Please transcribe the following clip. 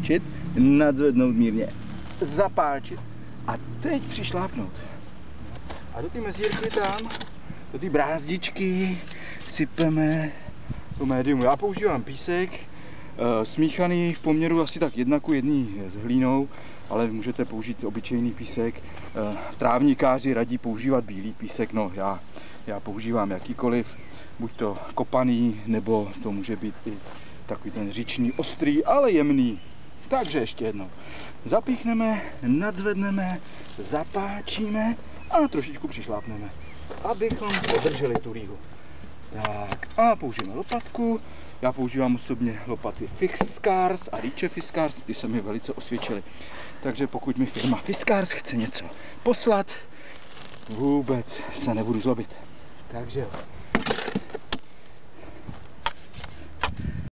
otočit, nadzvednout mírně, zapáčit a teď přišlápnout. A do té mezírky tam, do té brázdičky sypeme to médium. Já používám písek, smíchaný v poměru asi tak 1:1 s hlínou, ale můžete použít obyčejný písek. Trávníkáři radí používat bílý písek, no já používám jakýkoliv, buď to kopaný, nebo to může být i takový ten říční, ostrý, ale jemný. Takže ještě jednou. Zapíchneme, nadzvedneme, zapáčíme a trošičku přišlápneme, abychom podrželi tu rýhu. Tak a použijeme lopatku. Já používám osobně lopaty Fiskars a Ricci Fiskars, ty se mi velice osvědčily. Takže pokud mi firma Fiskars chce něco poslat, vůbec se nebudu zlobit. Takže